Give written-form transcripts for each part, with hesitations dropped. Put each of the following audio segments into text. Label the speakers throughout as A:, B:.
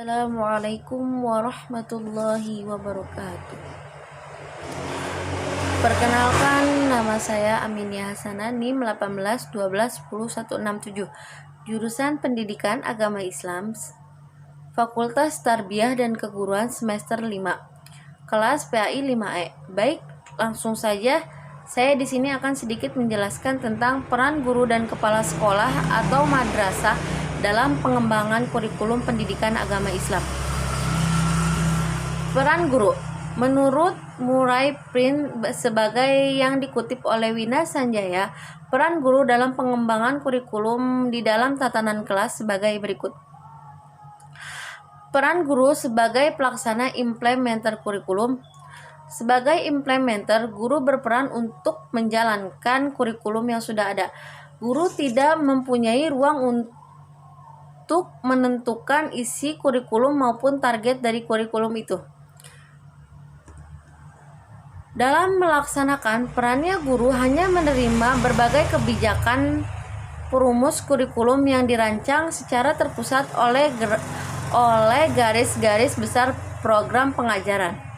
A: Assalamualaikum warahmatullahi wabarakatuh. Perkenalkan, nama saya Aminia Hasanah, NIM 18 12 10 167, jurusan Pendidikan Agama Islam, Fakultas Tarbiyah dan Keguruan semester 5, kelas PAI 5E. Baik, langsung saja. Saya di sini akan sedikit menjelaskan tentang peran guru dan kepala sekolah atau madrasah dalam pengembangan kurikulum pendidikan agama Islam. Peran guru menurut Murray Print sebagai yang dikutip oleh Wina Sanjaya, peran guru dalam pengembangan kurikulum di dalam tatanan kelas sebagai berikut. Peran guru sebagai pelaksana implementer kurikulum. Sebagai implementer, guru berperan untuk menjalankan kurikulum yang sudah ada. Guru tidak mempunyai ruang untuk menentukan isi kurikulum maupun target dari kurikulum itu. Dalam melaksanakan perannya, guru hanya menerima berbagai kebijakan perumus kurikulum yang dirancang secara terpusat oleh garis-garis besar program pengajaran.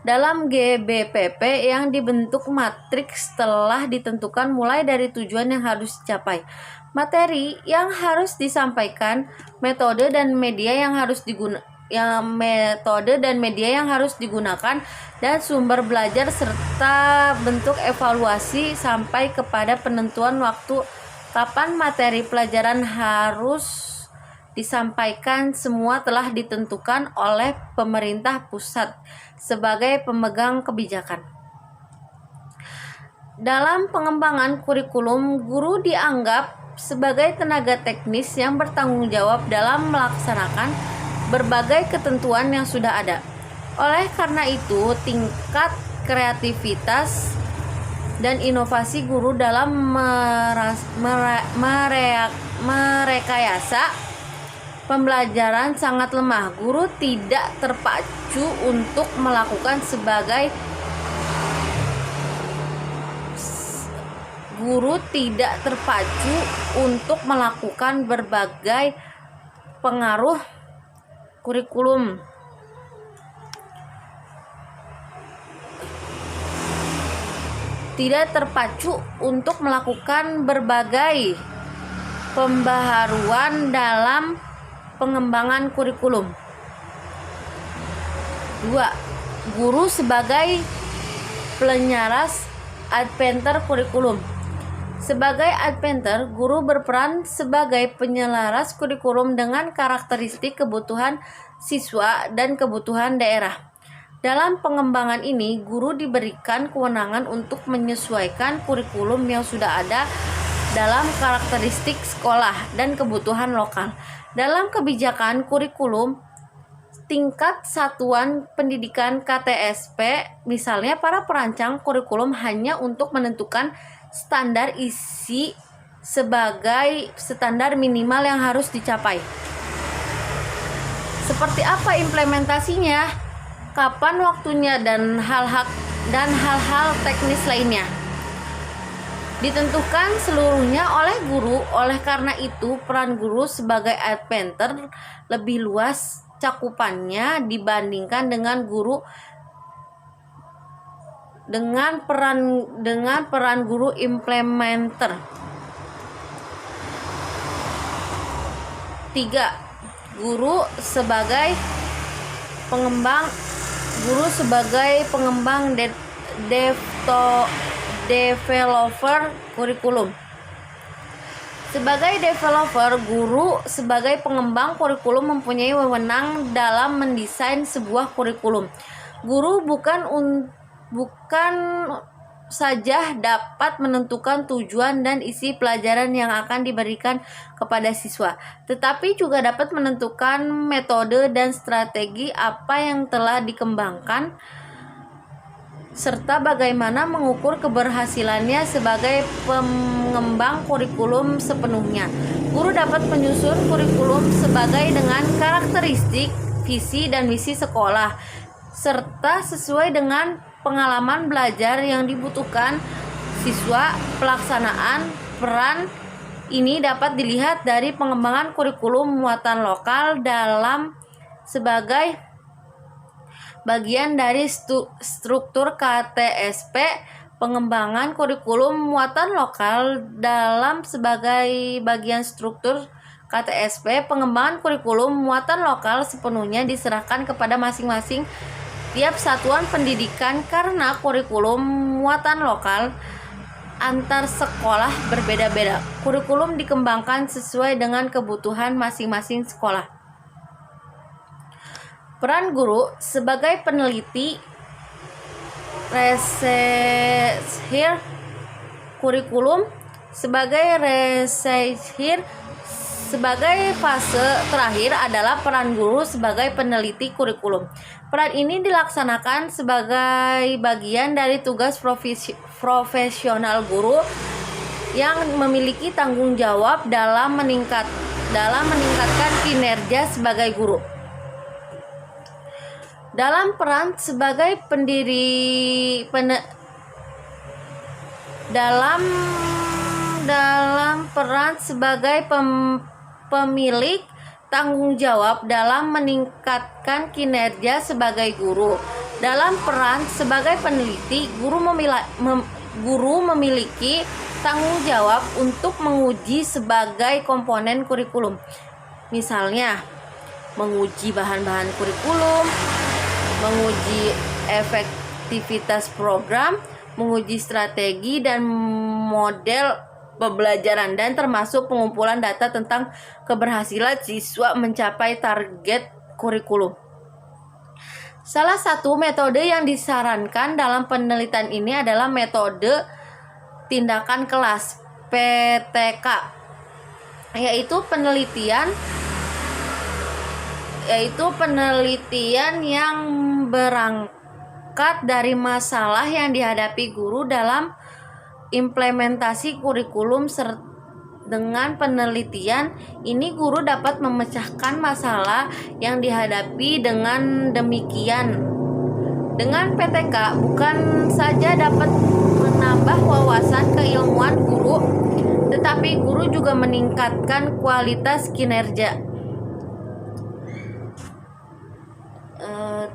A: Dalam GBPP yang dibentuk matriks telah ditentukan mulai dari tujuan yang harus dicapai, materi yang harus disampaikan, metode dan media yang harus digunakan, dan sumber belajar serta bentuk evaluasi sampai kepada penentuan waktu kapan materi pelajaran harus disampaikan. Semua telah ditentukan oleh pemerintah pusat sebagai pemegang kebijakan. Dalam pengembangan kurikulum, guru dianggap sebagai tenaga teknis yang bertanggung jawab dalam melaksanakan berbagai ketentuan yang sudah ada. Oleh karena itu, tingkat kreativitas dan inovasi guru dalam merekayasa pembelajaran sangat lemah. Guru tidak terpacu untuk melakukan berbagai pengaruh kurikulum. Tidak terpacu untuk melakukan berbagai pembaharuan dalam pengembangan kurikulum. 2. Guru sebagai penyelara adventer kurikulum. Sebagai adventer, guru berperan sebagai penyelaras kurikulum dengan karakteristik kebutuhan siswa dan kebutuhan daerah. Dalam pengembangan ini, guru diberikan kewenangan untuk menyesuaikan kurikulum yang sudah ada dalam karakteristik sekolah dan kebutuhan lokal. Dalam kebijakan kurikulum tingkat satuan pendidikan KTSP, misalnya para perancang kurikulum hanya untuk menentukan standar isi sebagai standar minimal yang harus dicapai. Seperti apa implementasinya, kapan waktunya, dan hal-hal teknis lainnya ditentukan seluruhnya oleh guru. Oleh karena itu, peran guru sebagai adventer lebih luas cakupannya dibandingkan dengan peran guru implementer. 3. Guru sebagai pengembang developer kurikulum. Sebagai developer, guru sebagai pengembang kurikulum mempunyai wewenang dalam mendesain sebuah kurikulum. Guru bukan saja dapat menentukan tujuan dan isi pelajaran yang akan diberikan kepada siswa, tetapi juga dapat menentukan metode dan strategi apa yang telah dikembangkan, serta bagaimana mengukur keberhasilannya sebagai pengembang kurikulum sepenuhnya. Guru dapat menyusun kurikulum sebagai dengan karakteristik, visi dan misi sekolah, serta sesuai dengan pengalaman belajar yang dibutuhkan siswa. Pelaksanaan peran ini dapat dilihat dari pengembangan kurikulum muatan lokal sebagai bagian dari struktur KTSP, pengembangan kurikulum muatan lokal sebagai bagian struktur KTSP, pengembangan kurikulum muatan lokal sepenuhnya diserahkan kepada masing-masing tiap satuan pendidikan karena kurikulum muatan lokal antar sekolah berbeda-beda. Kurikulum dikembangkan sesuai dengan kebutuhan masing-masing sekolah. Peran guru sebagai peneliti, researcher kurikulum sebagai researcher. Sebagai fase terakhir adalah peran guru sebagai peneliti kurikulum. Peran ini dilaksanakan sebagai bagian dari tugas profesional guru yang memiliki tanggung jawab dalam meningkatkan kinerja sebagai guru. Dalam peran sebagai dalam peran sebagai pemilik tanggung jawab dalam meningkatkan kinerja sebagai guru. Dalam peran sebagai peneliti, guru memiliki tanggung jawab untuk menguji sebagai komponen kurikulum. Misalnya, menguji bahan-bahan kurikulum, menguji efektivitas program, menguji strategi dan model pembelajaran, dan termasuk pengumpulan data tentang keberhasilan siswa mencapai target kurikulum. Salah satu metode yang disarankan dalam penelitian ini adalah metode tindakan kelas (PTK), yaitu penelitian yang berangkat dari masalah yang dihadapi guru dalam implementasi kurikulum. Dengan penelitian ini guru dapat memecahkan masalah yang dihadapi. Dengan demikian, dengan PTK bukan saja dapat menambah wawasan keilmuan guru, tetapi guru juga meningkatkan kualitas kinerja.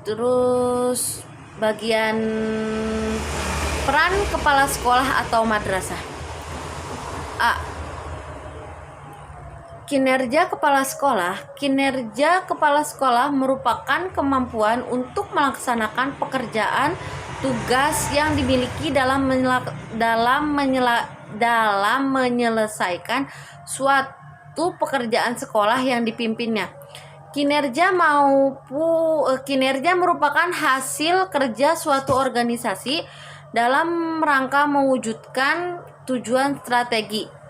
A: Terus bagian peran kepala sekolah atau madrasah. A. Kinerja kepala sekolah. Kinerja kepala sekolah merupakan kemampuan untuk melaksanakan pekerjaan tugas yang dimiliki dalam menyelesaikan suatu pekerjaan sekolah yang dipimpinnya. Kinerja merupakan hasil kerja suatu organisasi dalam rangka mewujudkan tujuan strategi.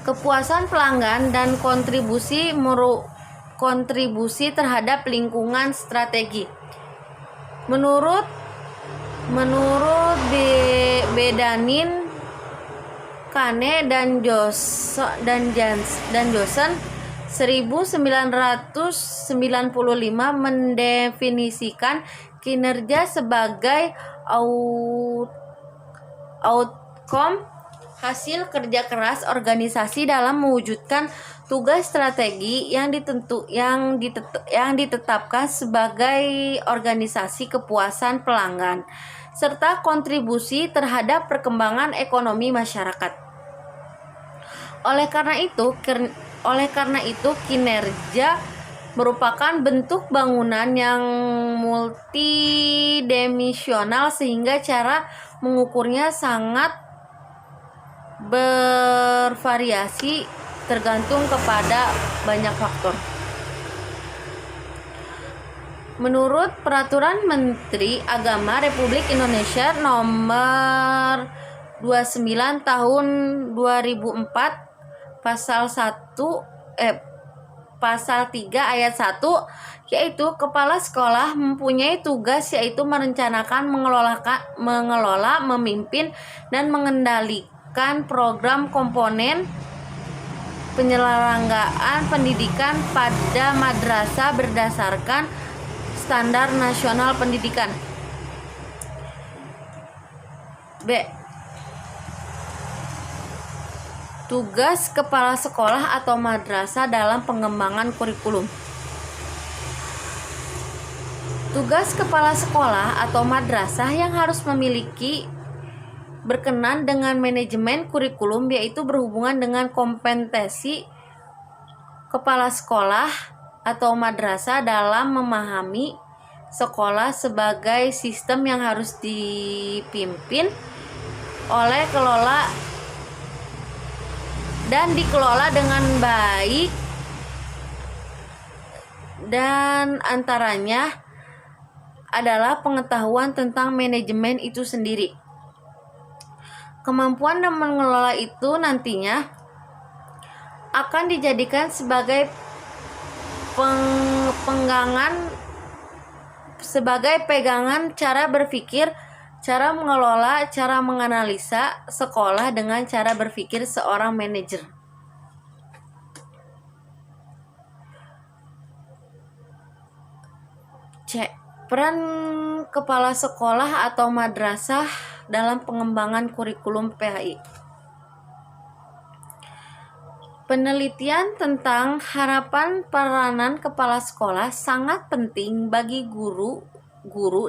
A: Kepuasan pelanggan dan kontribusi terhadap lingkungan strategi. Menurut Bedanin, Kane dan Johnson 1995 mendefinisikan kinerja sebagai outcome hasil kerja keras organisasi dalam mewujudkan tugas strategi yang ditetapkan sebagai organisasi kepuasan pelanggan serta kontribusi terhadap perkembangan ekonomi masyarakat. Oleh karena itu kinerja merupakan bentuk bangunan yang multidimensional sehingga cara mengukurnya sangat bervariasi tergantung kepada banyak faktor. Menurut Peraturan Menteri Agama Republik Indonesia Nomor 29 Tahun 2004 Pasal 3 ayat 1, yaitu kepala sekolah mempunyai tugas yaitu merencanakan, mengelola, memimpin, dan mengendalikan program komponen penyelenggaraan pendidikan pada madrasah berdasarkan standar nasional pendidikan. B. Tugas kepala sekolah atau madrasah dalam pengembangan kurikulum. Tugas kepala sekolah atau madrasah yang harus memiliki berkenan dengan manajemen kurikulum yaitu berhubungan dengan kompetensi kepala sekolah atau madrasah dalam memahami sekolah sebagai sistem yang harus dipimpin oleh kelola dan dikelola dengan baik, dan antaranya adalah pengetahuan tentang manajemen itu sendiri. Kemampuan dan mengelola itu nantinya akan dijadikan sebagai pegangan cara berpikir, cara mengelola, cara menganalisa sekolah dengan cara berpikir seorang manajer. C. Peran kepala sekolah atau madrasah dalam pengembangan kurikulum PHI. Penelitian tentang harapan peranan kepala sekolah sangat penting bagi guru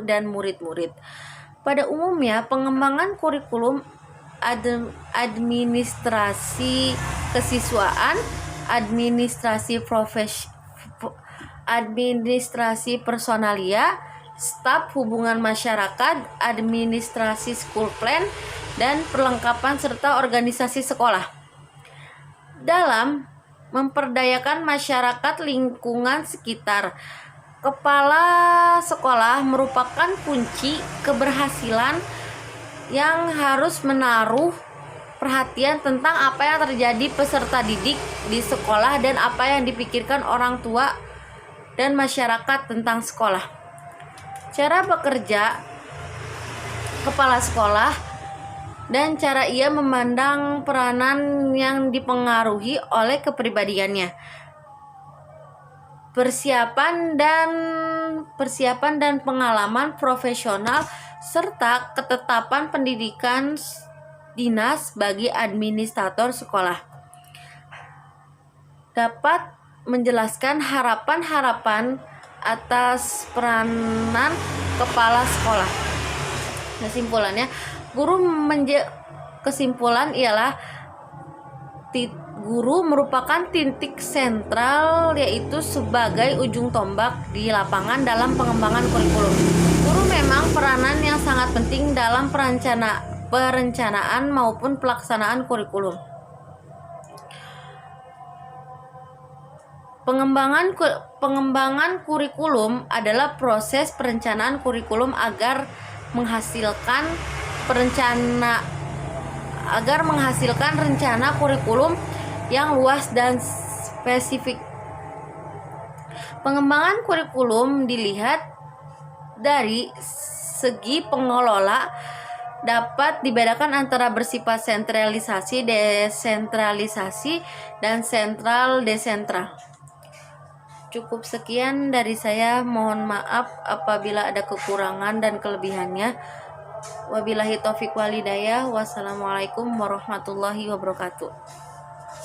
A: dan murid-murid. Pada umumnya, pengembangan kurikulum administrasi kesiswaan, administrasi personalia, staf hubungan masyarakat, administrasi school plan, dan perlengkapan serta organisasi sekolah. Dalam memperdayakan masyarakat lingkungan sekitar, kepala sekolah merupakan kunci keberhasilan yang harus menaruh perhatian tentang apa yang terjadi peserta didik di sekolah dan apa yang dipikirkan orang tua dan masyarakat tentang sekolah. Cara bekerja kepala sekolah dan cara ia memandang peranan yang dipengaruhi oleh kepribadiannya. Persiapan dan pengalaman profesional serta ketetapan pendidikan dinas bagi administrator sekolah dapat menjelaskan harapan-harapan atas peranan kepala sekolah. Kesimpulannya, kesimpulan ialah guru merupakan titik sentral, yaitu sebagai ujung tombak di lapangan dalam pengembangan kurikulum. Guru memang peranan yang sangat penting dalam perencanaan maupun pelaksanaan kurikulum. Pengembangan kurikulum adalah proses perencanaan kurikulum agar menghasilkan rencana kurikulum yang luas dan spesifik. Pengembangan kurikulum dilihat dari segi pengelola dapat dibedakan antara bersifat sentralisasi, desentralisasi, dan sentral desentral. Cukup sekian dari saya, mohon maaf apabila ada kekurangan dan kelebihannya. Wabillahi taufik walhidayah. Wassalamualaikum warahmatullahi wabarakatuh.